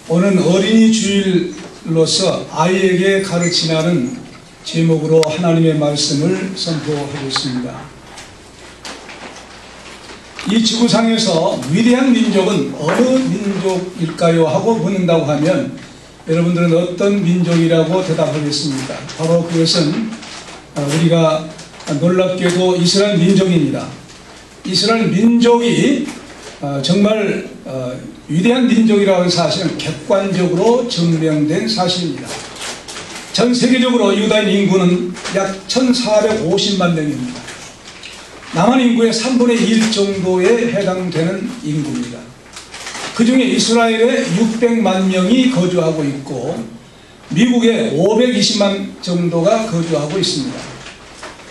오늘 어린이 주일로서 아이에게 가르치라는 제목으로 하나님의 말씀을 선포하겠습니다. 이 지구상에서 위대한 민족은 어느 민족일까요? 하고 묻는다고 하면 여러분들은 어떤 민족이라고 대답하겠습니까? 바로 그것은 우리가 놀랍게도 이스라엘 민족입니다. 이스라엘 민족이 정말 위대한 민족이라고 하는 사실은 객관적으로 증명된 사실입니다. 전 세계적으로 유다인 인구는 약 1450만 명입니다. 남한 인구의 3분의 1 정도에 해당되는 인구입니다. 그 중에 이스라엘에 600만 명이 거주하고 있고 미국에 520만 정도가 거주하고 있습니다.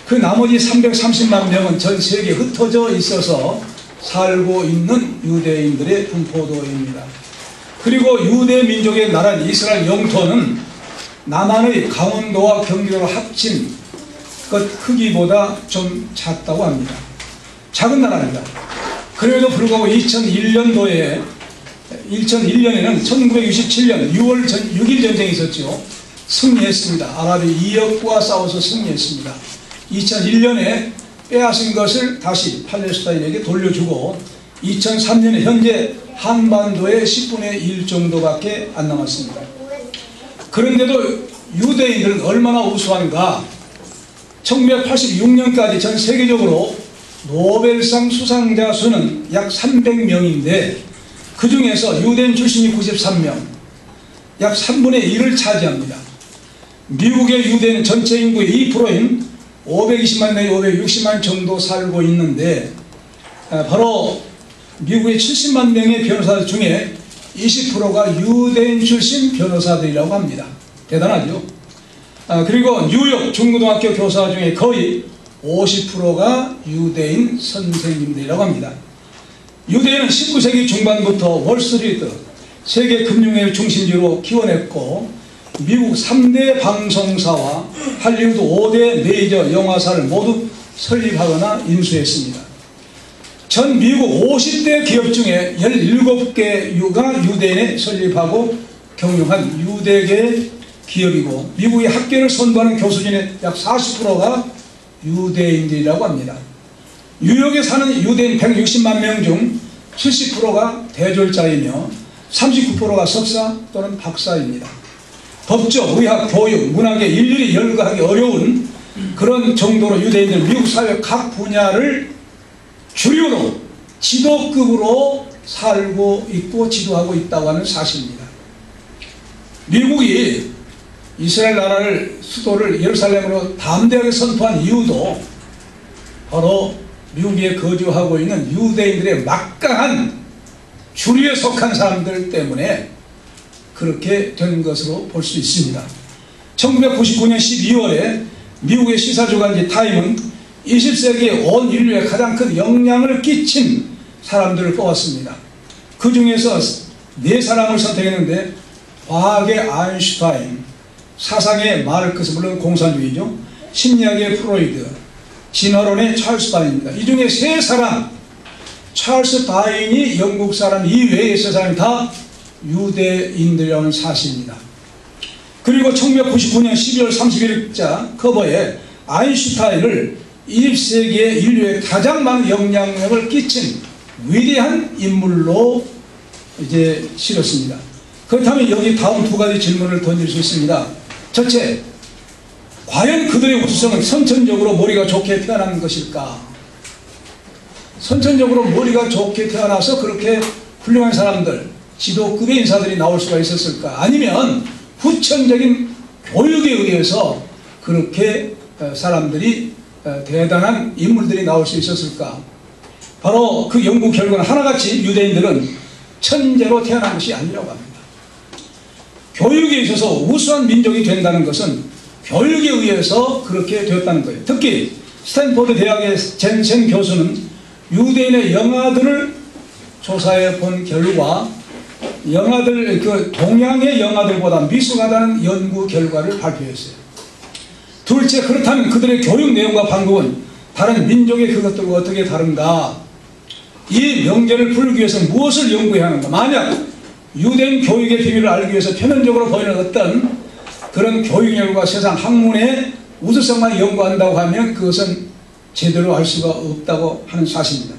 그 나머지 330만 명은 전 세계에 흩어져 있어서 살고 있는 유대인들의 분포도입니다. 그리고 유대 민족의 나라인 이스라엘 영토는 남한의 강원도와 경기도를 합친 것 크기보다 좀 작다고 합니다. 작은 나라입니다. 그래도 불구하고 2001년에는 1967년 6월 6일 전쟁이 있었죠. 승리했습니다. 아랍이 2억과 싸워서 승리했습니다. 2001년에 빼앗은 것을 다시 팔레스타인에게 돌려주고 2003년에 현재 한반도의 10분의 1 정도밖에 안 남았습니다. 그런데도 유대인들은 얼마나 우수한가. 1986년까지 전 세계적으로 노벨상 수상자 수는 약 300명인데 그 중에서 유대인 출신이 93명, 약 3분의 1을 차지합니다. 미국의 유대인 전체 인구의 2%인 520만 명이 560만 정도 살고 있는데 바로 미국의 70만 명의 변호사들 중에 20%가 유대인 출신 변호사들이라고 합니다. 대단하죠. 그리고 뉴욕 중고등학교 교사 중에 거의 50%가 유대인 선생님들이라고 합니다. 유대인은 19세기 중반부터 월스트리트 세계 금융의 중심지로 키워냈고 미국 3대 방송사와 할리우드 5대 메이저 영화사를 모두 설립하거나 인수했습니다. 전 미국 50대 기업 중에 17개가 유대인에 설립하고 경영한 유대계 기업이고 미국의 학계를 선도하는 교수진의 약 40%가 유대인들이라고 합니다. 뉴욕에 사는 유대인 160만 명 중 70%가 대졸자이며 39%가 석사 또는 박사입니다. 법적, 의학, 교육, 문학에 일일이 열거하기 어려운 그런 정도로 유대인들 미국 사회 각 분야를 주류로 지도급으로 살고 있고 지도하고 있다고 하는 사실입니다. 미국이 이스라엘 나라를 수도를 예루살렘으로 담대하게 선포한 이유도 바로 미국에 거주하고 있는 유대인들의 막강한 주류에 속한 사람들 때문에 그렇게 된 것으로 볼 수 있습니다. 1999년 12월에 미국의 시사주간지 타임은 20세기에 온 인류에 가장 큰 영향을 끼친 사람들을 뽑았습니다. 그 중에서 4사람을 선택했는데 과학의 아인슈타인, 사상의 마르크스, 물론 공산주의죠. 심리학의 프로이드, 진화론의 찰스 다윈입니다. 이 중에 3사람, 찰스 다윈이 영국 사람 이외의 3사람이 다 유대인들이라는 사실입니다. 그리고 1999년 12월 31일자 커버에 아인슈타인을 20세기의 인류에 가장 많은 영향력을 끼친 위대한 인물로 이제 실었습니다. 그렇다면 여기 다음 2가지 질문을 던질 수 있습니다. 첫째, 과연 그들의 우수성은 선천적으로 머리가 좋게 태어난 것일까? 선천적으로 머리가 좋게 태어나서 그렇게 훌륭한 사람들, 지도급의 인사들이 나올 수가 있었을까? 아니면 후천적인 교육에 의해서 그렇게 사람들이 대단한 인물들이 나올 수 있었을까? 바로 그 연구 결과는 하나같이 유대인들은 천재로 태어난 것이 아니라고 합니다. 교육에 있어서 우수한 민족이 된다는 것은 교육에 의해서 그렇게 되었다는 거예요. 특히 스탠포드 대학의 젠센 교수는 유대인의 영아들을 조사해 본 결과 영아들, 동양의 영아들보다 미숙하다는 연구 결과를 발표했어요. 둘째, 그렇다면 그들의 교육 내용과 방법은 다른 민족의 그것들과 어떻게 다른가? 이 명제를 풀기 위해서 무엇을 연구해야 하는가? 만약 유대인 교육의 비밀을 알기 위해서 표면적으로 보이는 어떤 그런 교육열과 세상 학문의 우수성만 연구한다고 하면 그것은 제대로 알 수가 없다고 하는 사실입니다.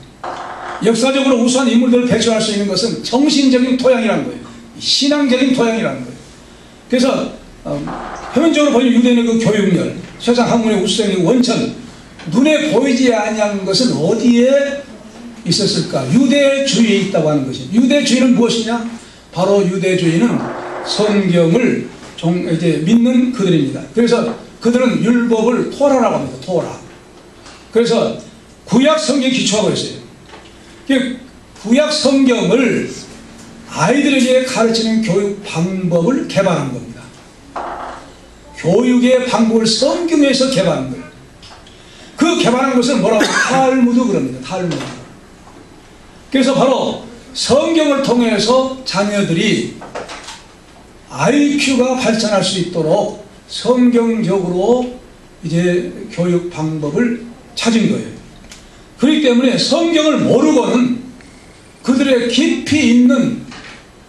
역사적으로 우수한 인물들을 배출할 수 있는 것은 정신적인 토양이라는 거예요. 신앙적인 토양이라는 거예요. 그래서 표면적으로 보이는 유대인의 그 교육열, 세상 학문의 우수성의 원천, 눈에 보이지 아니한 것은 어디에 있었을까? 유대주의에 있다고 하는 것이죠. 유대주의는 무엇이냐? 바로 유대주의는 성경을 이제 믿는 그들입니다. 그래서 그들은 율법을 토라라고 합니다. 토라. 그래서 구약 성경에 기초하고 있어요. 구약 성경을 아이들에게 가르치는 교육 방법을 개발한 겁니다. 교육의 방법을 성경에서 개발한 거예요. 그 개발한 것은 뭐라고? 탈무드 그럽니다. 탈무드. 그래서 바로 성경을 통해서 자녀들이 IQ가 발전할 수 있도록 성경적으로 이제 교육 방법을 찾은 거예요. 그렇기 때문에 성경을 모르고는 그들의 깊이 있는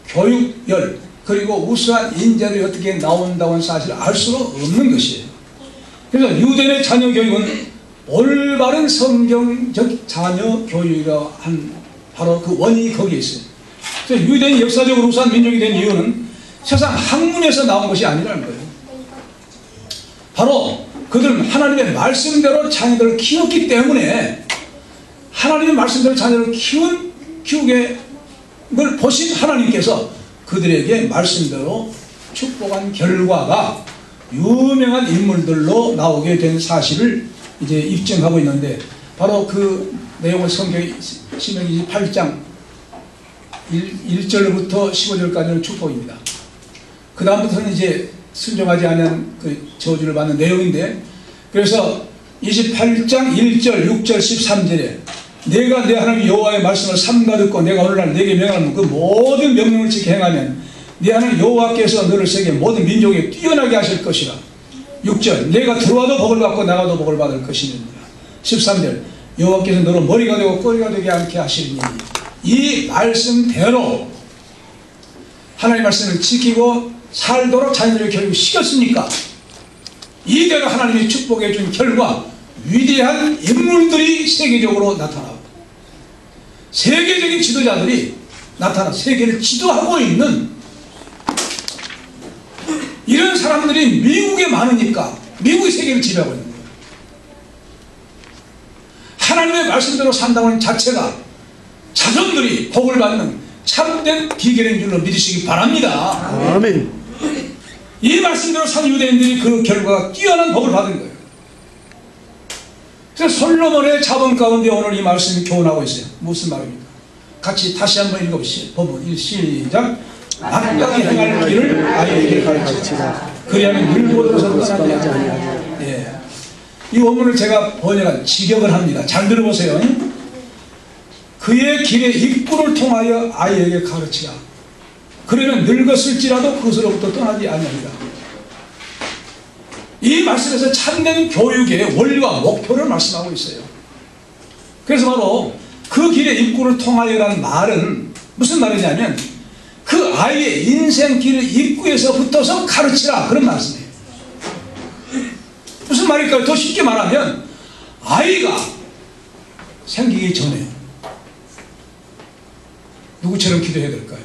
교육열 그리고 우수한 인재들이 어떻게 나온다고 하는 사실을 알 수가 없는 것이에요. 그래서 유대인의 자녀 교육은 올바른 성경적 자녀 교육이라고 한 바로 그 원인이 거기에 있어요. 그래서 유대인이 역사적으로 우수한 민족이 된 이유는 세상 학문에서 나온 것이 아니라는 거예요. 바로 그들은 하나님의 말씀대로 자녀들을 키웠기 때문에 하나님의 말씀대로 자녀를 키우게 걸 보신 하나님께서 그들에게 말씀대로 축복한 결과가 유명한 인물들로 나오게 된 사실을 이제 입증하고 있는데 바로 그 내용을 성경의 신명기 8장 1절부터 15절까지는 축복입니다. 그 다음부터는 이제 순종하지 않은 그 저주를 받는 내용인데 그래서 28장 1절, 6절, 13절에 내가 내 하나님 여호와의 말씀을 삼가 듣고 내가 오늘날 내게 명하는 그 모든 명령을 지켜 행하면 내 하나님 여호와께서 너를 세계 모든 민족에 뛰어나게 하실 것이라. 6절 내가 들어와도 복을 받고 나가도 복을 받을 것이니라. 13절 여호와께서 너로 머리가 되고 꼬리가 되게 않게 하시리니 이 말씀대로 하나님의 말씀을 지키고 살도록 자녀들의 교육을 시켰으니까 이대로 하나님이 축복해 준 결과 위대한 인물들이 세계적으로 나타나고 세계적인 지도자들이 나타나 세계를 지도하고 있는 이런 사람들이 미국에 많으니까 미국이 세계를 지배하고 있는 거예요. 하나님의 말씀대로 산다고 하는 자체가 자손들이 복을 받는 참된 비결인 줄로 믿으시기 바랍니다. 아멘. 이 말씀대로 산 유대인들이 그 결과가 뛰어난 복을 받은 거예요. 그래서 솔로몬의 자본 가운데 오늘 이 말씀이 교훈하고 있어요. 무슨 말입니까? 같이 다시 한번 읽어보시죠. 본문 시작. 마땅히 행할 길을 아이에게 가르치라. 그리하면 율법으로서 떠나지 아니하리라. 예. 이 원문을 제가 번역한 직역을 합니다. 잘 들어보세요. 그의 길의 입구를 통하여 아이에게 가르치라. 그러면 늙었을지라도 그것으로부터 떠나지 아니하리라. 이 말씀에서 참된 교육의 원리와 목표를 말씀하고 있어요. 그래서 바로 그 길의 입구를 통하여라는 말은 무슨 말이냐면 그 아이의 인생길의 입구에서 붙어서 가르치라 그런 말씀이에요. 무슨 말일까요? 더 쉽게 말하면 아이가 생기기 전에 누구처럼 기도해야 될까요?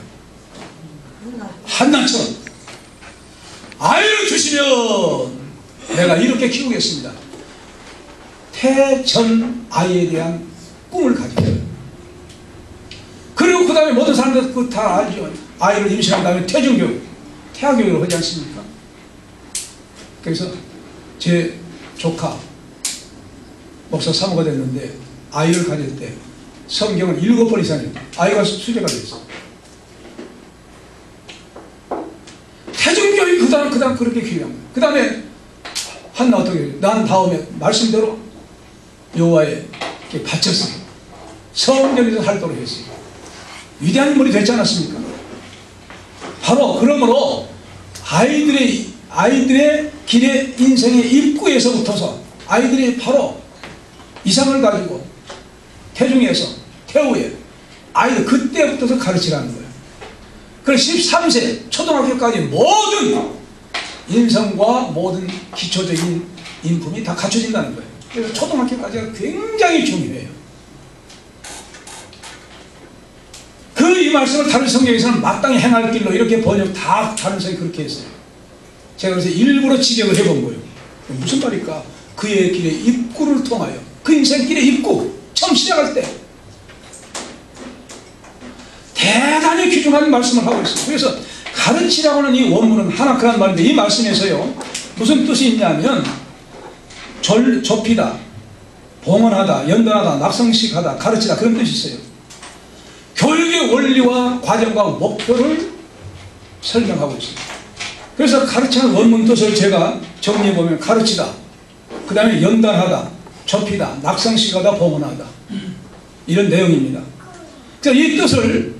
한나처럼 아이를 주시면 내가 이렇게 키우겠습니다. 태전 아이에 대한 꿈을 가지고 그리고 그 다음에 모든 사람들 그 다 알죠. 아이를 임신한 다음에 태중교육, 태아교육을 하지 않습니까? 그래서 제 조카 목사 사모가 됐는데 아이를 가질 때 성경을 7번 이상 했다. 아이가 수제가 됐어. 태중교육 그 다음 그렇게 귀한 거야. 그 다음에 한나 어떻게 해? 난 다음에 말씀대로 여호와에 바쳤어. 성경에서 활동을 했어요. 위대한 인물이 됐지 않았습니까? 바로 그러므로 아이들의 길의 인생의 입구에서부터서 아이들이 바로 이상을 가지고 태중에서 태후에 아이들 그때부터서 가르치라는 거예요. 그래서 13세 초등학교까지 모든 인성과 모든 기초적인 인품이 다 갖춰진다는 거예요. 그래서 초등학교까지가 굉장히 중요해요. 이 말씀을 다른 성경에서는 마땅히 행할 길로 이렇게 번역 다 다른 성경이 그렇게 했어요. 제가 그래서 일부러 지적을 해본 거예요. 무슨 말일까? 그의 길의 입구를 통하여, 그 인생길의 입구, 처음 시작할 때 대단히 귀중한 말씀을 하고 있어요. 그래서 가르치라고 하는 이 원문은 하나크라는 말인데, 이 말씀에서요 무슨 뜻이 있냐면 좁히다, 봉헌하다, 연단하다, 낙성식하다, 가르치다, 그런 뜻이 있어요. 교육의 원리와 과정과 목표를 설명하고 있습니다. 그래서 가르치는 원문 뜻을 제가 정리해보면 가르치다, 그 다음에 연단하다, 좁히다, 낙성식하다, 봉헌하다, 이런 내용입니다. 그래서 이 뜻을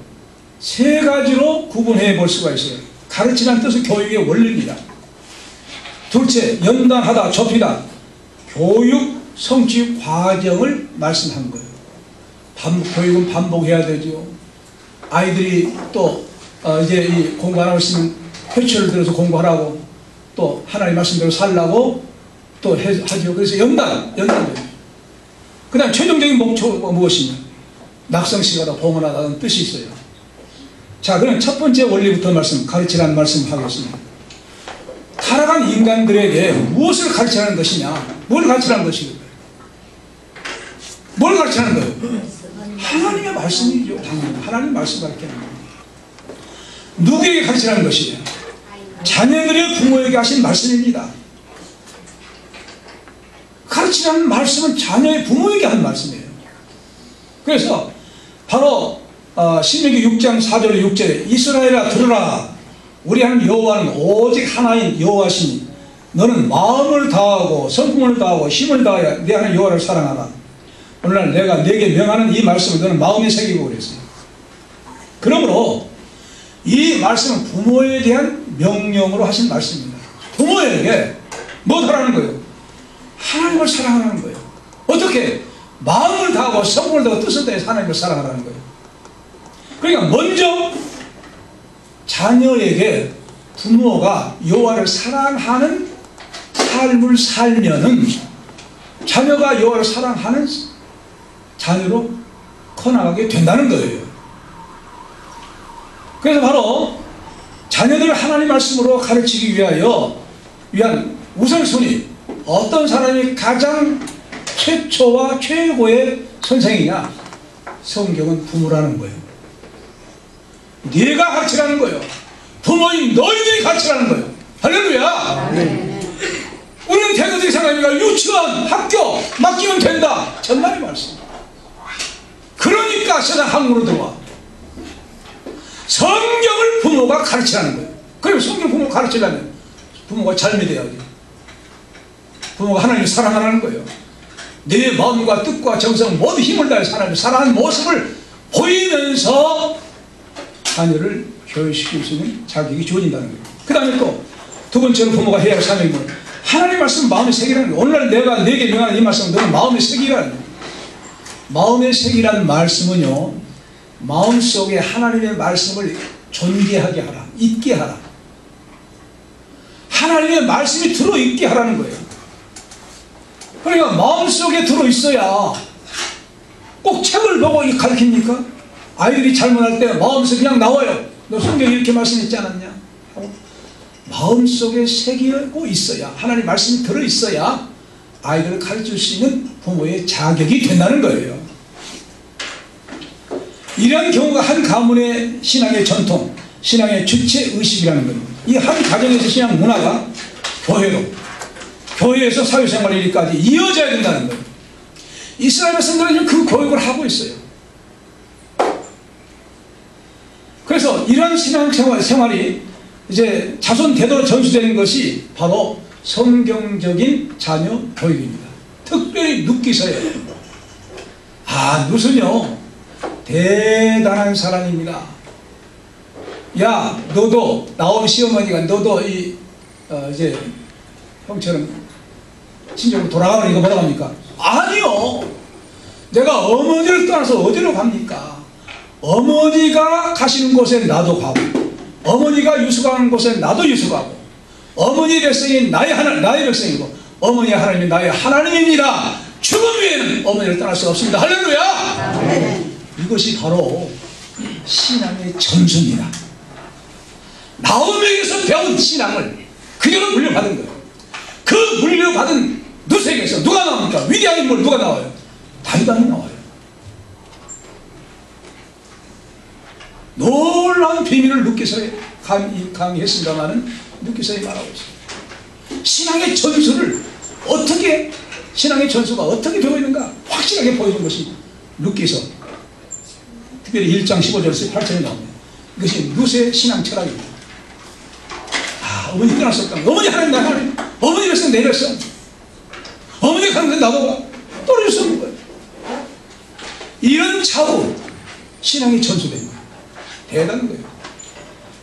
세 가지로 구분해 볼 수가 있어요. 가르치라는 뜻은 교육의 원리입니다. 둘째, 연단하다, 좁히다, 교육 성취 과정을 말씀하는 거예요. 교육은 반복해야 되죠. 아이들이 또 이제 이 공부 안 하고 있으면 회초를 들어서 공부하라고, 또 하나님 말씀대로 살라고 또 하죠. 그래서 연단돼요. 그 다음 최종적인 목표가 무엇이냐? 낙성식하다, 봉헌하다는 뜻이 있어요. 자, 그럼 첫 번째 원리부터 가르치라는 말씀을 하겠습니다. 타락한 인간들에게 무엇을 가르치라는 것이냐? 뭘 가르치라는 것이냐? 뭘 가르치라는 거예요? 하나님의 말씀이죠. 당연히 하나님의 말씀을 가르치는 거예요. 누구에게 가르치라는 것이에요? 자녀들의 부모에게 하신 말씀입니다. 가르치라는 말씀은 자녀의 부모에게 한 말씀이에요. 그래서 바로 신명기 6장 4절 6절에 이스라엘아 들으라, 우리 하나님 여호와는 오직 하나인 여호와시니 너는 마음을 다하고 성품을 다하고 힘을 다하여 내 하나님 여호와를 사랑하라. 오늘날 내가 네게 명하는 이 말씀을 너는 마음에 새기고 그랬어요. 그러므로 이 말씀은 부모에 대한 명령으로 하신 말씀입니다. 부모에게 뭐 하라는 거예요? 하나님을 사랑하라는 거예요. 어떻게? 마음을 다하고 성품을 다하고 뜻을 다해서 하나님을 사랑하라는 거예요. 그러니까 먼저 자녀에게 부모가 여호와를 사랑하는 삶을 살면은 자녀가 여호와를 사랑하는 자녀로 커나가게 된다는 거예요. 그래서 바로 자녀들을 하나님 말씀으로 가르치기 위한 우선순위, 어떤 사람이 가장 최초와 최고의 선생이냐? 성경은 부모라는 거예요. 네가 가르치라는 거예요. 부모인 너희들이 가르치라는 거예요. 할렐루야. 우리는 대거들이 생각하니까 유치원, 학교 맡기면 된다. 전날의 말씀. 그러니까 세상 학문으로 들어와. 성경을 부모가 가르치라는 거예요. 그럼 성경 부모 가르치려면 부모가 잘 믿어야지. 부모가 하나님을 사랑하라는 거예요. 내 마음과 뜻과 정성 모두 힘을 다해서 하나님을 사랑하는 모습을 보이면서 자녀를 교육시킬 수 있는 자격이 주어진다는 거예요. 그 다음에 또 두 번째로 부모가 해야 할 사명이 뭐예요? 하나님 말씀 마음에 새기라는 거예요. 오늘날 내가 네게 명하는 이 말씀은 너는 마음에 새기라는 거예요. 마음에 새기라는 말씀은요, 마음속에 하나님의 말씀을 존재하게 하라, 있게 하라. 하나님의 말씀이 들어있게 하라는 거예요. 그러니까 마음속에 들어있어야, 꼭 책을 보고 가르칩니까? 아이들이 잘못할 때 마음속에 그냥 나와요. 너 성경에 이렇게 말씀했지 않았냐? 마음속에 새기고 있어야, 하나님 말씀이 들어있어야 아이들을 가르칠 수 있는 부모의 자격이 된다는 거예요. 이러한 경우가 한 가문의 신앙의 전통, 신앙의 주체의식이라는 겁니다. 이 한 가정에서 신앙 문화가 교회에서 사회생활에 이르기까지 이어져야 된다는 거예요. 이스라엘 백성들은 그 교육을 하고 있어요. 그래서 이런 신앙생활이 이제 자손 대대로 전수되는 것이 바로 성경적인 자녀 교육입니다. 특별히 눕기서예요. 눕은요 대단한 사람입니다. 야, 너도, 나온 시어머니가 너도 이제 형처럼 친정으로 돌아가면 이거 뭐라고 합니까? 아니요. 내가 어머니를 떠나서 어디로 갑니까? 어머니가 가시는 곳에 나도 가고, 어머니가 유숙하는 곳에 나도 유숙하고 어머니 백성이 나의 백성이고 어머니 하나님이 나의 하나님입니다. 죽음 위에는 어머니를 떠날 수가 없습니다. 할렐루야. 이것이 바로 신앙의 전수입니다. 나오미에게서 배운 신앙을 그대로 물려받은 거예요. 그 물려받은 누수에게서 누가 나옵니까? 위대한 인물 누가 나와요? 다윗왕이 나와요. 놀라운 비밀을 루키서에 강의했습니다마는 루키서에 말하고 있습니다. 신앙의 전수를 어떻게, 신앙의 전수가 어떻게 되어 있는가 확실하게 보여준 것이 루키서, 특별히 1장 15절에서 8절에 나옵니다. 이것이 루스의 신앙 철학입니다. 어머니 떠날 수 없다. 어머니 하나님, 나 하나님, 어머니 백성 내 백성, 어머니가 하는데 나도 떨어질 수 없는 거예요. 이런 차후 신앙이 전수된 거예요. 대단한 거예요.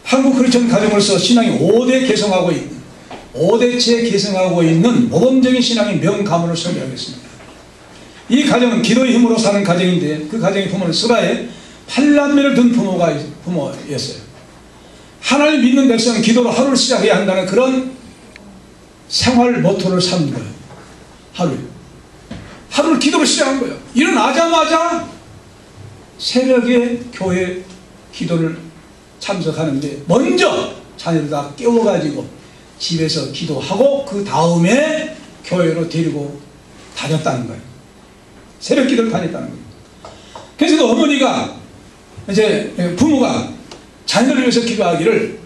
한국 크리스천 가정으로서 신앙이 5대째 개성하고 있는 모범적인 신앙의 명가문을 소개하겠습니다. 이 가정은 기도의 힘으로 사는 가정인데, 그 가정의 부모는 스가에 8남매를 둔 부모였어요. 하나님 믿는 백성은 기도로 하루를 시작해야 한다는 그런 생활 모토를 삼는 거예요. 하루를 기도로 시작한 거예요. 일어나자마자 새벽에 교회 기도를 참석하는데 먼저 자녀들 다 깨워가지고 집에서 기도하고 그 다음에 교회로 데리고 다녔다는 거예요. 새벽 기도를 다녔다는 거예요. 그래서 그 어머니가, 이제 부모가 자녀들을 위해서 기도하기를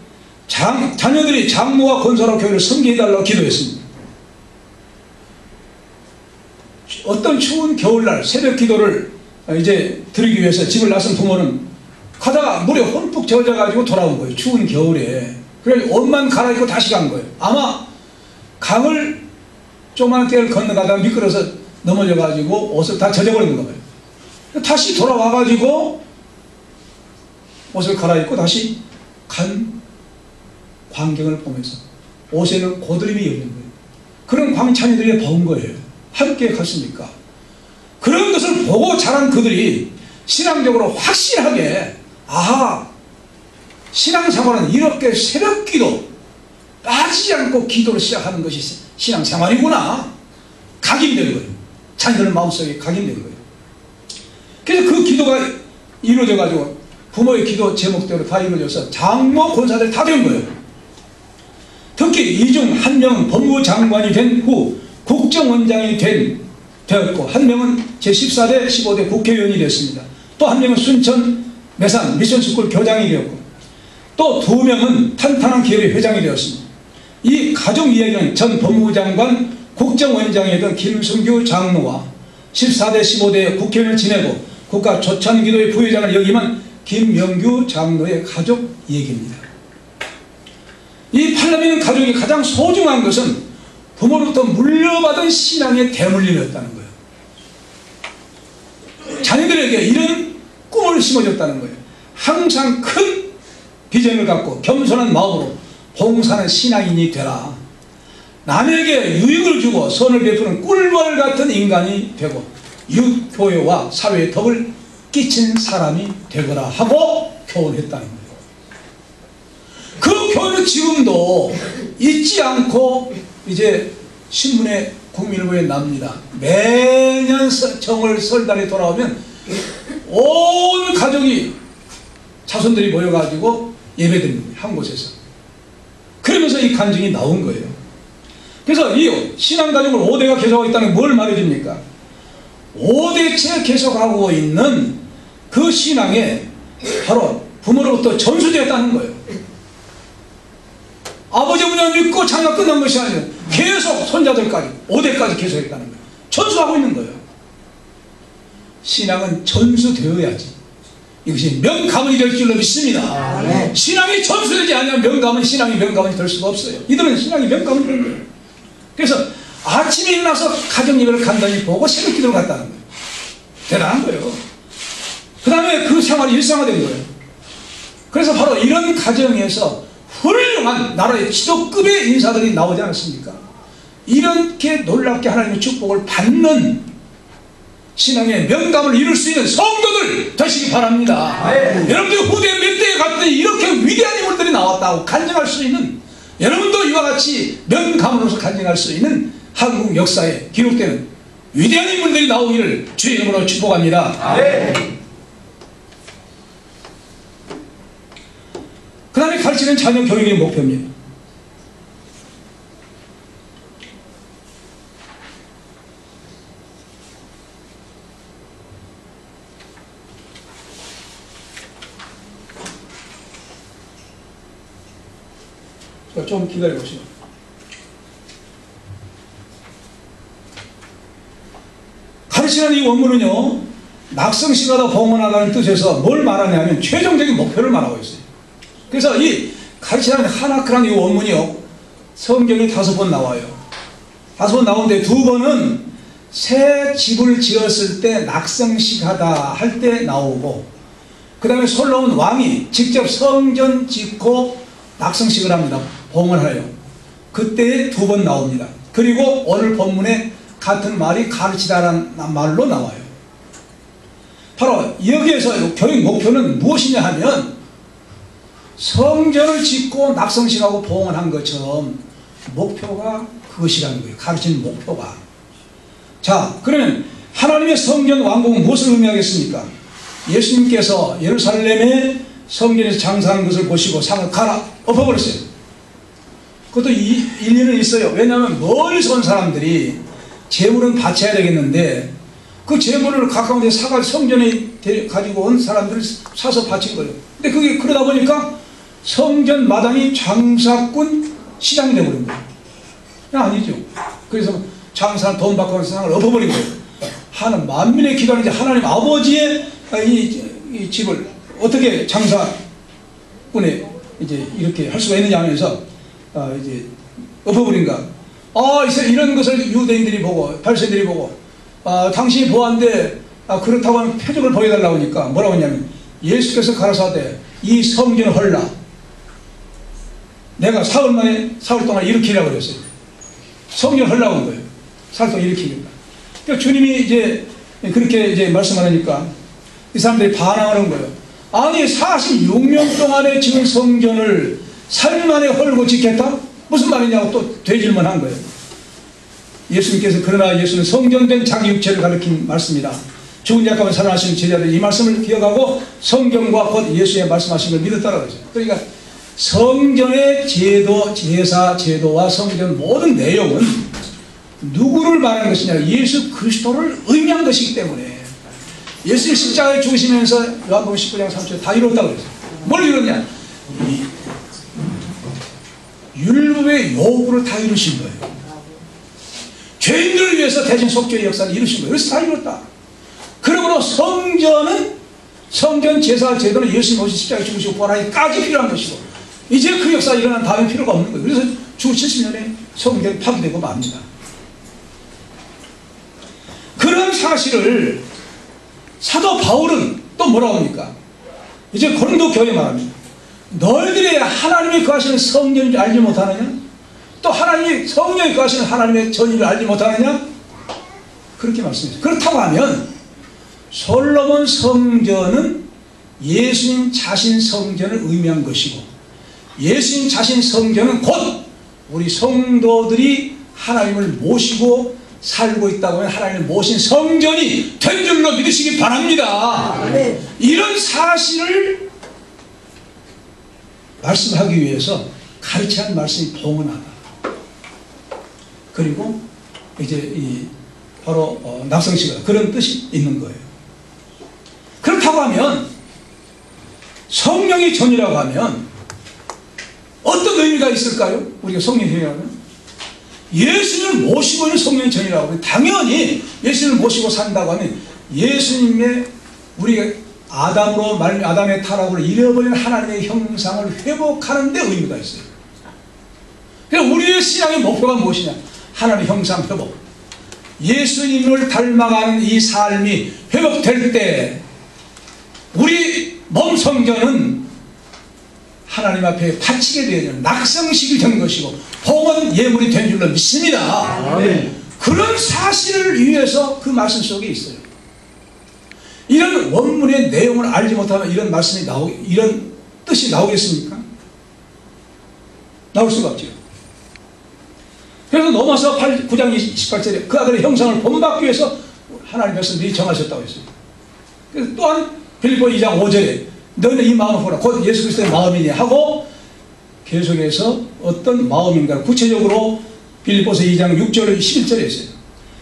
자녀들이 장모와 권사로 교회를 섬기해달라고 기도했습니다. 어떤 추운 겨울날 새벽 기도를 이제 드리기 위해서 집을 나선 부모는 가다가 물에 흠뻑 젖어가지고 돌아온 거예요. 추운 겨울에. 그래서 옷만 갈아입고 다시 간 거예요. 아마 강을 조그만 떼를 건너가다가 미끄러서 넘어져가지고 옷을 다 젖어버린 거예요. 다시 돌아와가지고 옷을 갈아입고 다시 간 광경을 보면서 옷에는 고드름이 열린 거예요. 그런 광 자녀들이 본 거예요. 함께 갔습니까? 그런 것을 보고 자란 그들이 신앙적으로 확실하게, 아하, 신앙생활은 이렇게 새벽 기도 빠지지 않고 기도를 시작하는 것이 신앙생활이구나 각인되는 거예요. 자녀들 마음속에 각인되는 거예요. 그래서 그 기도가 이루어져 가지고 부모의 기도 제목대로 다 이루어져서 장모 권사들 다 된 거예요. 특히 이 중 한 명은 법무부 장관이 된 후 국정원장이 되었고, 한 명은 제14대 15대 국회의원이 됐습니다. 또 한 명은 순천 매산 미션스쿨 교장이 되었고, 또 2명은 탄탄한 기업의 회장이 되었습니다. 이 가족 이야기는 전 법무부 장관 국정원장이던 김승규 장로와 14대 15대 국회의원을 지내고 국가 조찬기도의 부회장을 역임한 김영규 장로의 가족 얘기입니다. 이 팔남이는 가족이 가장 소중한 것은 부모로부터 물려받은 신앙의 대물림이었다는 거예요. 자녀들에게 이런 꿈을 심어줬다는 거예요. 항상 큰 비전을 갖고 겸손한 마음으로 봉사하는 신앙인이 되라. 남에게 유익을 주고 선을 베푸는 꿀벌 같은 인간이 되고 교회와 사회에 덕을 끼친 사람이 되거라 하고 교훈했다는 거예요. 그 교훈은 지금도 잊지 않고 이제 신문에 국민일보에 납니다. 매년 정월 설날에 돌아오면 온 가족이 자손들이 모여가지고 예배드립니다. 한 곳에서. 그러면서 이 간증이 나온 거예요. 그래서 이 신앙가족을 5대가 계속하고 있다는 게 뭘 말해줍니까? 5대째 계속하고 있는 그 신앙에 바로 부모로부터 전수되었다는 거예요. 아버지 어머니를 믿고 장가 끝난 것이 아니라 계속 손자들까지 5대까지 계속했다는 거예요. 전수하고 있는 거예요. 신앙은 전수되어야지 이것이 명가문이 될 줄로 믿습니다. 신앙이 전수되지 않으면 신앙이 명가문이 될 수가 없어요. 이들은 신앙이 명가문이 된 거예요. 그래서 아침에 일어나서 가정 예배를 간단히 보고 새벽 기도를 갔다는 거예요. 대단한 거예요. 그 다음에 그 생활이 일상화된 거예요. 그래서 바로 이런 가정에서 훌륭한 나라의 지도급의 인사들이 나오지 않았습니까? 이렇게 놀랍게 하나님의 축복을 받는 신앙의 명감을 이룰 수 있는 성도들 되시기 바랍니다. 여러분들 후대 몇 대에 갔더니 이렇게 위대한 인물들이 나왔다고 간증할 수 있는, 여러분도 이와 같이 명가문으로서 간증할 수 있는 한국 역사에 기록되는 위대한 인물들이 나오기를 주의 이름으로 축복합니다. 그 다음에 가르치는 자녀 교육의 목표입니다. 좀 기다려보시죠. 가르치는 이 원문은요, 낙성시가다 봉헌하다는 뜻에서 뭘 말하냐면 최종적인 목표를 말하고 있어요. 그래서 이 가르치는 하나크라는 이 원문이요, 성경에 5번 나와요. 5번 나오는데 2번은 새 집을 지었을 때 낙성시가다 할 때 나오고, 그 다음에 솔로몬 왕이 직접 성전 짓고 낙성식을 합니다. 봉헌하여. 그때 2번 나옵니다. 그리고 오늘 본문에 같은 말이 가르치다라는 말로 나와요. 바로 여기에서 교육 목표는 무엇이냐 하면 성전을 짓고 낙성식하고 봉헌한 것처럼 목표가 그것이라는 거예요. 가르치는 목표가. 자, 그러면 하나님의 성전 왕국은 무엇을 의미하겠습니까? 예수님께서 예루살렘에 성전에서 장사하는 것을 보시고 상을 갈아 엎어버렸어요. 그것도 일리는 있어요. 왜냐하면 멀리서 온 사람들이 재물은 바쳐야 되겠는데 그 재물을 가까운 데 사가 성전에 가지고 온 사람들을 사서 바친 거예요. 근데 그게 그러다 보니까 성전 마당이 장사꾼 시장이 되어버린 거예요. 아니죠. 그래서 장사 돈 받고 온 상을 엎어버린 거예요. 하는 만민의 기도는 이제 하나님 아버지의 이 집을 어떻게 장사꾼에 이제 이렇게 할 수가 있느냐 하면서 이제 엎어버린가. 이런 것을 유대인들이 보고 바리새인들이 보고 당신이 보았는데 그렇다고 하면 표적을 보여달라고 하니까 뭐라고 했냐면 예수께서 가라사대 이 성전을 헐라. 내가 사흘 동안 일으키라고 그랬어요. 성전을 헐라고 한 거예요. 사흘 동안 일으키겠다. 그러니까 주님이 이제 그렇게 이제 말씀하니까 이 사람들이 반항하는 거예요. 아니 46년 동안에 지은 성전을 3일 만에 헐고 짓겠다? 무슨 말이냐고 또 되질문한 거예요. 예수님께서 그러나 예수는 성전된 자기 육체를 가리킨 말씀이다. 죽은 자 가운데 살아나시는 제자들이 이 말씀을 기억하고 성경과 곧 예수의 말씀하신 걸 믿었다라고 했어요. 그러니까 성전의 제도, 제사, 제도와 성전 모든 내용은 누구를 말하는 것이냐? 예수 그리스도를 의미한 것이기 때문에 예수의 십자가에 죽으시면서 요한복음 19장 3절에 다 이뤘다고 그랬어요. 뭘 이뤘냐? 율법의 요구를 다 이루신 거예요. 죄인들을 위해서 대신 속죄의 역사를 이루신 거예요. 그래서 다 이뤘다. 그러므로 성전 제사 제도는 예수님 오신 십자가에 죽으시고 부활하기까지 필요한 것이고 이제 그 역사가 일어난 다음에 필요가 없는 거예요. 그래서 주 70년에 성전이 파괴되고 맙니다. 그런 사실을 사도 바울은 또 뭐라고 합니까? 이제 고린도 교회에 말합니다. 너희들이 하나님이 거하시는 성전인 줄 알지 못하느냐? 또 하나님이 성령이 거하시는 하나님의 전의를 알지 못하느냐? 그렇게 말씀했어요. 그렇다고 하면 솔로몬 성전은 예수님 자신 성전을 의미한 것이고 예수님 자신 성전은 곧 우리 성도들이 하나님을 모시고 살고 있다고 하면 하나님을 모신 성전이 된 줄로 믿으시기 바랍니다. 이런 사실을 말씀하기 위해서 가르치는 말씀이 봉헌하다. 그리고 이제 바로 낙성시가 그런 뜻이 있는 거예요. 그렇다고 하면 성령의 전이라고 하면 어떤 의미가 있을까요? 우리가 성령의 전이라고 하면 예수님을 모시고 있는 성령의 전이라고 하면 당연히 예수님을 모시고 산다고 하면 예수님의 우리가 아담의 타락으로 잃어버린 하나님의 형상을 회복하는 데 의미가 있어요. 그러니까 우리의 신앙의 목표가 무엇이냐? 하나님의 형상 회복. 예수님을 닮아가는 이 삶이 회복될 때 우리 몸 성전은 하나님 앞에 바치게 되는 낙성식이 된 것이고 봉헌 예물이 된 줄로 믿습니다. 그런 사실을 위해서 그 말씀 속에 있어요. 이런 원문의 내용을 알지 못하면 이런 말씀이 이런 뜻이 나오겠습니까? 나올 수가 없죠. 그래서 넘어서 9장 28절에 그 아들의 형상을 본받기 위해서 하나님 백성들이 정하셨다고 했어요. 그래서 또한 빌립보 2장 5절에 너는 이 마음을 보라 곧 예수 그리스도의 마음이니 하고 계속해서 어떤 마음인가 구체적으로 빌립보서 2장 6절 11절에 있어요.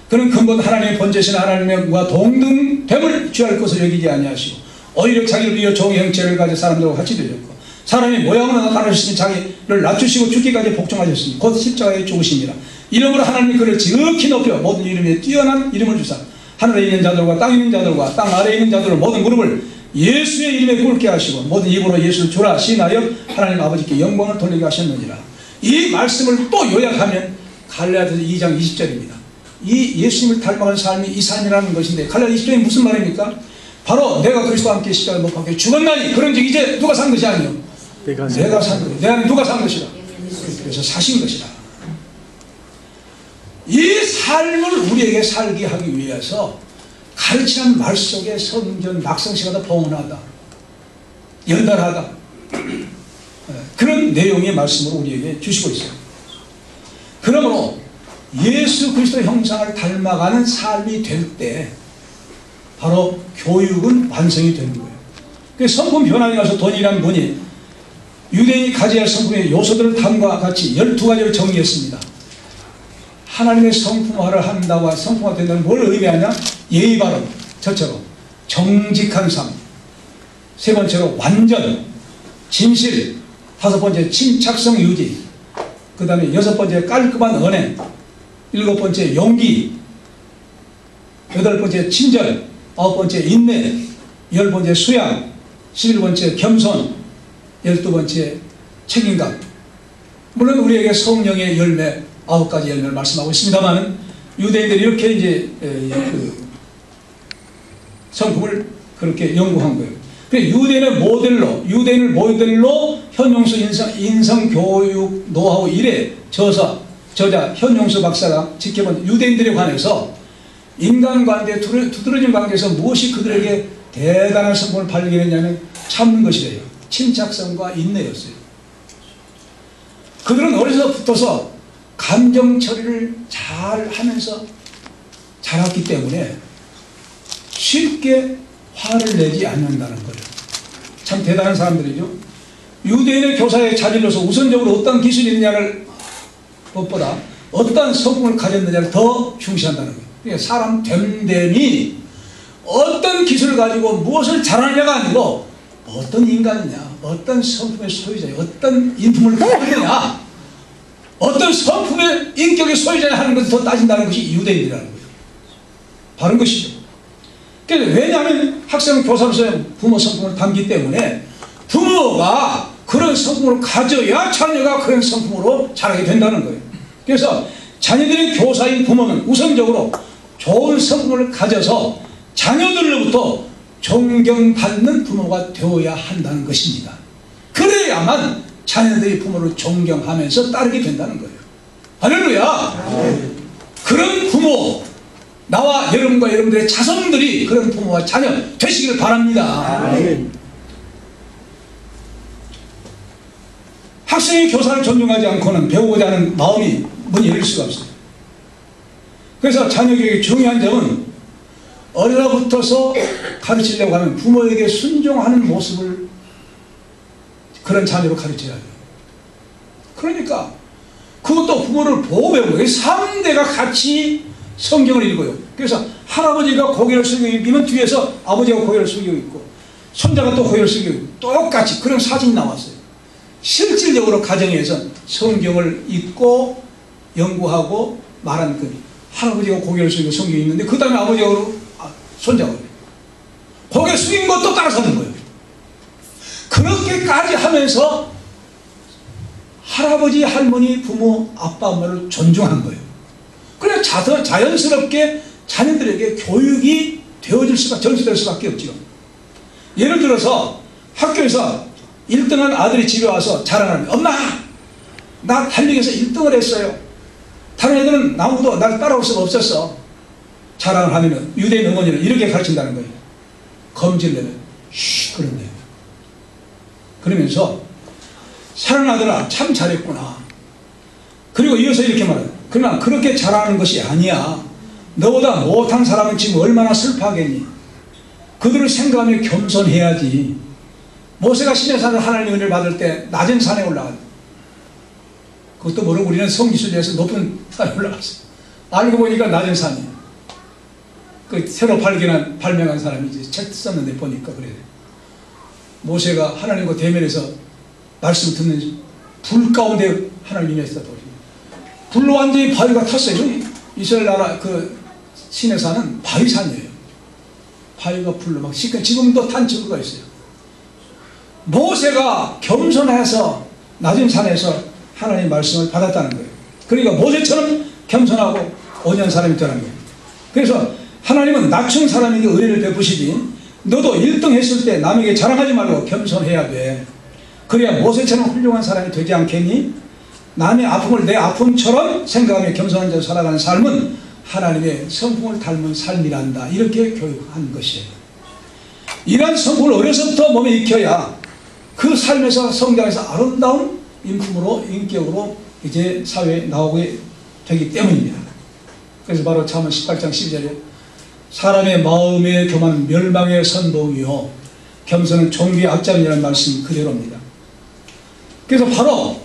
그는 근본 하나님의 번제신 하나님과 동등됨을 취할 것을 여기지 아니하시고 오히려 자기를 위해 종의 형체를 가진 사람들과 같이 되셨고 사람의 모양으로 나타나셨으니 자기를 낮추시고 죽기까지 복종하셨으니 곧 십자가에 죽으십니다. 이름으로 하나님이 그를 지극히 높여 모든 이름에 뛰어난 이름을 주사 하늘에 있는 자들과 땅에 있는 자들과 땅 아래에 있는 자들을 모든 무릎을 예수의 이름에 꿇게 하시고 모든 입으로 예수를 주라 시인하여 하나님 아버지께 영광을 돌리게 하셨느니라. 이 말씀을 또 요약하면 갈라디아서 2장 20절입니다. 이 예수님을 닮아가는 삶이 이 삶이라는 것인데 갈라디아 20절이 무슨 말입니까? 바로 내가 그리스도와 함께 십자가에 못 박혀 죽었나니 그런즉 이제 누가 산 것이 아니요 내가 산 것. 내 안에 누가 산 것이라. 그래서 사신 것이라. 이 삶을 우리에게 살게 하기 위해서 가르치는 말 속에 성전 낙성시가 더 봉헌하다 연달하다 그런 내용의 말씀으로 우리에게 주시고 있어요. 그러므로 예수 그리스도 형상을 닮아가는 삶이 될 때 바로 교육은 완성이 되는 거예요. 그래서 성품 변화에 가서 돈이란 분이 유대인이 가져야 할 성품의 요소들을 다음과 같이 12가지를 정리했습니다. 하나님의 성품화를 한다고 성품화 된다는 뭘 의미하냐? 예의 바름, 저처럼 정직한 삶, 세 번째로 완전, 진실, 다섯 번째 침착성 유지, 그 다음에 여섯 번째 깔끔한 언행, 일곱 번째 용기, 여덟 번째 친절, 아홉 번째 인내, 열 번째 수양, 11번째 겸손, 12번째 책임감. 물론 우리에게 성령의 열매 9가지 열매를 말씀하고 있습니다만 유대인들이 이렇게 이제 그 성품을 그렇게 연구한 거예요. 유대인의 모델로, 유대인을 모델로 현용수 인성교육 노하우 1회 저자 현용수 박사가 지켜본 유대인들에 관해서 인간관계 두드러진 관계에서 무엇이 그들에게 대단한 성품을 발견했냐면 참는 것이래요. 침착성과 인내였어요. 그들은 어려서부터서 감정 처리를 잘 하면서 자랐기 때문에 쉽게 화를 내지 않는다는 거예요. 참 대단한 사람들이죠. 유대인의 교사에 자질로서 우선적으로 어떤 기술이 있느냐를 것보다 어떤 성품을 가졌느냐를 더 중시한다는 거예요. 그러니까 사람 됨됨이 어떤 기술을 가지고 무엇을 잘하느냐가 아니고 어떤 인간이냐, 어떤 성품의 소유자냐, 어떤 인품을 갖고 있느냐, 어떤 성품의 인격의 소유자냐 하는 것을 더 따진다는 것이 유대인이라는 거예요. 바른 것이죠. 왜냐하면 학생은 교사로서의 부모 성품을 담기 때문에 부모가 그런 성품을 가져야 자녀가 그런 성품으로 자라게 된다는 거예요. 그래서 자녀들의 교사인 부모는 우선적으로 좋은 성품을 가져서 자녀들로부터 존경받는 부모가 되어야 한다는 것입니다. 그래야만 자녀들이 부모를 존경하면서 따르게 된다는 거예요. 할렐루야! 그런 부모, 나와 여러분과 여러분들의 자손들이 그런 부모와 자녀 되시길 바랍니다. 학생이 교사를 존중하지 않고는 배우고자 하는 마음이 문이 열릴 수가 없어요. 그래서 자녀 교육의 중요한 점은 어려서부터서 가르치려고 하면 부모에게 순종하는 모습을 그런 자녀로 가르쳐야 해요. 그러니까 그것도 부모를 보고 배우고 3대가 같이 성경을 읽어요. 그래서 할아버지가 고개를 숙이고 있으면 뒤에서 아버지가 고개를 숙이고 있고 손자가 또 고개를 숙이고 있고 똑같이 그런 사진이 나왔어요. 실질적으로 가정에서 성경을 읽고 연구하고 말하는 그 할아버지가 고개를 숙이고 성경이 있는데 그 다음에 아버지가 손자가 고개 숙인 것도 따라서는 거예요. 그렇게까지 하면서 할아버지, 할머니, 부모, 아빠, 엄마를 존중한 거예요. 그래 자연스럽게 자녀들에게 교육이 전수될 수밖에 없죠. 예를 들어서 학교에서 1등한 아들이 집에 와서 자랑하는 거예요. 엄마! 나 달리기에서 1등을 했어요. 다른 애들은 아무도 날 따라올 수가 없었어. 자랑을 하면 유대인 어머니는 이렇게 가르친다는 거예요. 검지를 내면 그런데 그러면서 사랑하는 아들아 참 잘했구나. 그리고 이어서 이렇게 말해요. 그러나 그렇게 잘하는 것이 아니야. 너보다 못한 사람은 지금 얼마나 슬퍼하겠니. 그들을 생각하며 겸손해야지. 모세가 시내산을 하나님의 은혜를 받을 때 낮은 산에 올라갔다. 그것도 모르고 우리는 성지순례에서 높은 산에 올라갔어요. 알고 보니까 낮은 산이에요. 그 새로 발명한 사람이 이제 책 썼는데 보니까 그래요. 모세가 하나님과 대면해서 말씀 듣는 불 가운데 하나님이 임했다. 불로 완전히 바위가 탔어요. 이스라엘 나라 그 시내산은 바위산이에요. 바위가 불로 막 시끄러. 지금도 탄 증거가 있어요. 모세가 겸손해서 낮은 산에서 하나님의 말씀을 받았다는 거예요. 그러니까 모세처럼 겸손하고 온유한 사람이 되라는 거예요. 그래서 하나님은 낮춘 사람에게 은혜를 베푸시지 너도 1등 했을 때 남에게 자랑하지 말고 겸손해야 돼. 그래야 모세처럼 훌륭한 사람이 되지 않겠니? 남의 아픔을 내 아픔처럼 생각하며 겸손한 자로 살아가는 삶은 하나님의 성품을 닮은 삶이란다. 이렇게 교육한 것이에요. 이러한 성품을 어려서부터 몸에 익혀야 그 삶에서 성장해서 아름다운 인품으로 인격으로 이제 사회에 나오게 되기 때문입니다. 그래서 바로 잠언 18장 12절에 사람의 마음의 교만은 멸망의 선봉이요 겸손은 종기의 악장이라는 말씀 그대로입니다. 그래서 바로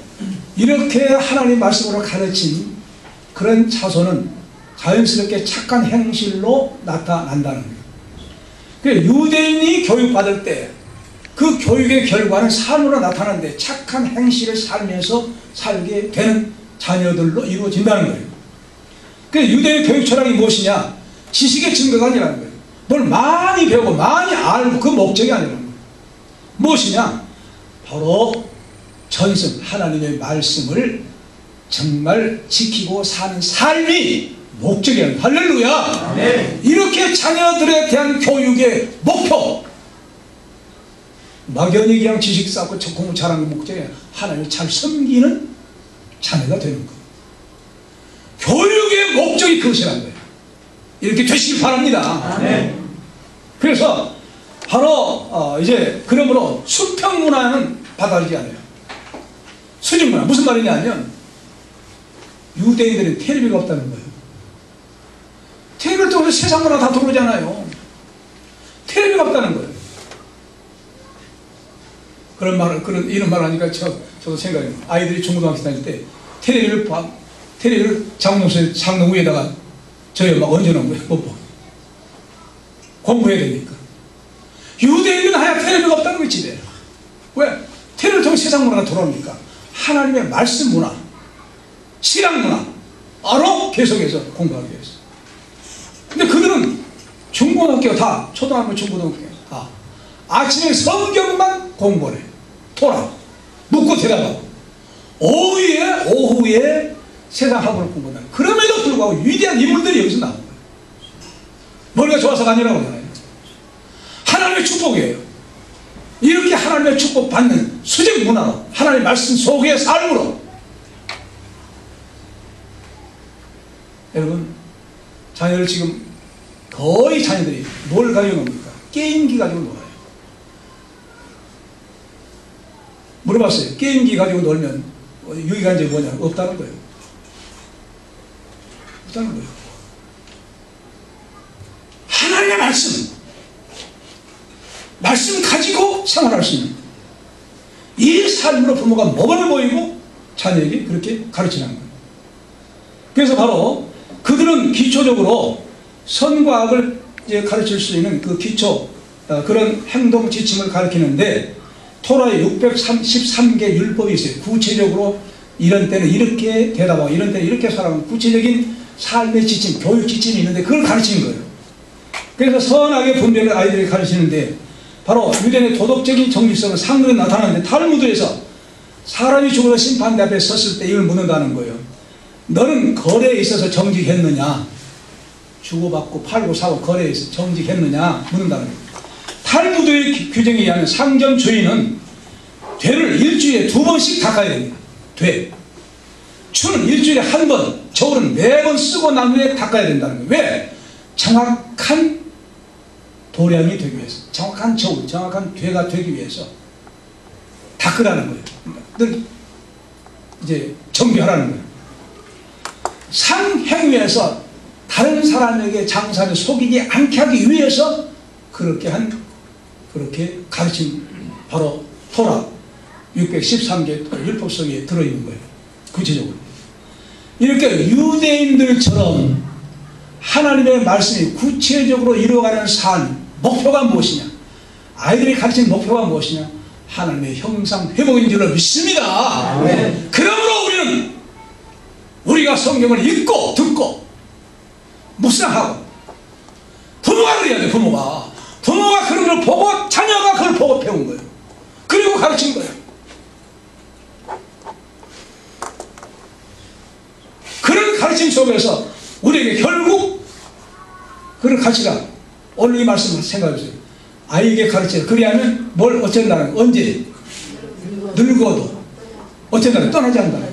이렇게 하나님 말씀으로 가르친 그런 자손은 자연스럽게 착한 행실로 나타난다는 거예요. 그래서 유대인이 교육받을 때 그 교육의 결과는 삶으로 나타나는데 착한 행실을 살면서 살게 되는 자녀들로 이루어진다는 거예요. 그래서 유대의 교육 철학이 무엇이냐? 지식의 증거가 아니라는 거예요. 뭘 많이 배우고 많이 알고 그 목적이 아니라는 거예요. 무엇이냐? 바로 전승 하나님의 말씀을 정말 지키고 사는 삶이 목적이에요. 할렐루야. 네. 이렇게 자녀들에 대한 교육의 목표, 막연히 그냥 지식 쌓고 공부 잘하는 게 목적이 아니라 하나님을 잘 섬기는 자녀가 되는 거예요. 교육의 목적이 그것이라는 거예요. 이렇게 되시길 바랍니다. 네. 그래서 바로 이제 그러므로 수평 문화는 받아들이지 않아요. 수직 문화 무슨 말이냐면 유대인들은 텔레비가 없다는 거예요. 텔레비를 통해서 세상 문화 다 들어오잖아요. 텔레비가 없다는 거예요. 이런 말 하니까 저도 생각해요. 아이들이 중고등학교 다닐 때 텔레비를 장롱 위에다가 저희 막 얹어놓은 거예요. 못 봐. 공부해야 되니까. 유대인은 하야 텔레비가 없다는 거예요, 집에. 왜? 텔레비를 통해 세상 문화가 돌아옵니까? 하나님의 말씀 문화, 신앙 문화로 계속해서 공부하기 위해서. 근데 그들은 중고등학교 다, 초등학교, 중고등학교 다 아침에 성경만 공부를 해요. 토라 묻고 대답하고 오후에 세상 학문을 공부한다. 그럼에도 불구하고 위대한 인물들이 여기서 나오는 거예요. 머리가 좋아서가 아니라고 하잖아요. 하나님의 축복이에요. 이렇게 하나님의 축복 받는 수직 문화로 하나님의 말씀 속의 삶으로 여러분 자녀들 지금 거의 자녀들이 뭘 가지고 놉니까? 게임기 가지고 놀아요. 물어봤어요. 게임기 가지고 놀면 유익한 점이 뭐냐? 없다는 거예요. 없다는 거예요. 하나님의 말씀 가지고 생활할 수 있는 이 삶으로 부모가 모범을 보이고 자녀에게 그렇게 가르치는 거예요. 그래서 바로 그들은 기초적으로 선과 악을 이제 가르칠 수 있는 그 기초 그런 행동 지침을 가르치는데 토라에 613개 율법이 있어요. 구체적으로 이런 때는 이렇게 대답하고 이런 때는 이렇게 살아가고 구체적인 삶의 지침, 교육 지침이 있는데 그걸 가르치는 거예요. 그래서 선악의 분별을 아이들이 가르치는데 바로 유대인의 도덕적인 정직성은 상당히 나타나는데 탈무드에서 사람이 죽어서 심판대 앞에 섰을 때 이걸 묻는다는 거예요. 너는 거래에 있어서 정직했느냐? 주고받고 팔고 사고 거래에 있어서 정직했느냐? 묻는다는 거예요. 탈무드의 규정에 의하면 상점 주인은 되를 일주일에 2번씩 닦아야 됩니다. 되. 추는 일주일에 1번, 저울은 4번 쓰고 난 후에 닦아야 된다는 거예요. 왜? 정확한 도량이 되기 위해서, 정확한 저울, 정확한 되가 되기 위해서. 닦으라는 거예요. 늘 이제 정비하라는 거예요. 상행위에서 다른 사람에게 장사를 속이지 않게 하기 위해서 그렇게 가르친 바로 토라 613개 율법성에 들어있는 거예요. 구체적으로. 이렇게 유대인들처럼 하나님의 말씀이 구체적으로 이루어가는 삶, 목표가 무엇이냐? 아이들이 가르친 목표가 무엇이냐? 하나님의 형상 회복인 줄로 믿습니다. 네. 그러므로 우리는 우리가 성경을 읽고 듣고 묵상하고 부모가 그래야 돼. 부모가 그런 걸 보고 자녀가 그걸 보고 배운 거예요. 그리고 가르친 거예요. 그런 가르침 속에서 우리에게 결국 그런 가치가 오늘 이 말씀을 생각해보세요. 아이에게 가르치라. 그리하면 뭘 어쩐다는 언제? 늙어도 어쩐다는 떠나지 않는다.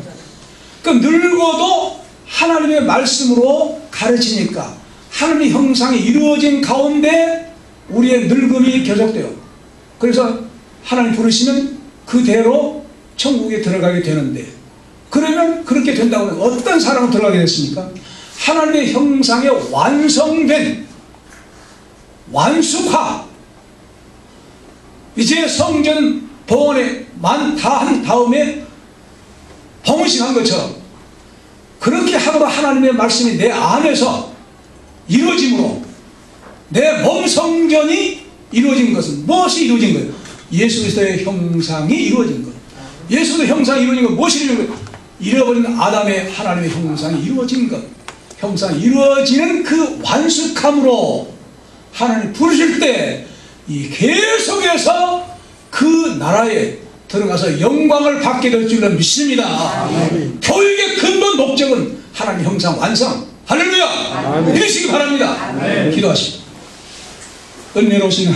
그럼 늙어도 하나님의 말씀으로 가르치니까 하나님의 형상이 이루어진 가운데 우리의 늙음이 계속돼요. 그래서 하나님 부르시면 그대로 천국에 들어가게 되는데, 그러면 그렇게 된다고 하면 어떤 사람으로 들어가게 됐습니까? 하나님의 형상에 완성된 완숙화, 이제 성전 봉헌에 다 한 다음에 봉헌식한 것처럼 그렇게 함으로 하나님의 말씀이 내 안에서 이루어짐으로 내 몸 성전이 이루어진 것은 무엇이 이루어진 거예요? 예수 그리스도의 형상이 이루어진 것. 예수 그리스도의 형상이 이루어진 것 무엇이 이루어진 거예요? 잃어버린 아담의 하나님의 형상이 이루어진 것. 형상이 이루어지는 그 완숙함으로 하나님 부르실 때 이 계속해서 그 나라에 들어가서 영광을 받게 될 줄로 믿습니다. 아멘. 교육의 근본 목적은 하나님 형상 완성. 할렐루야. 믿으시기 바랍니다. 아멘. 기도하시고 은혜로우신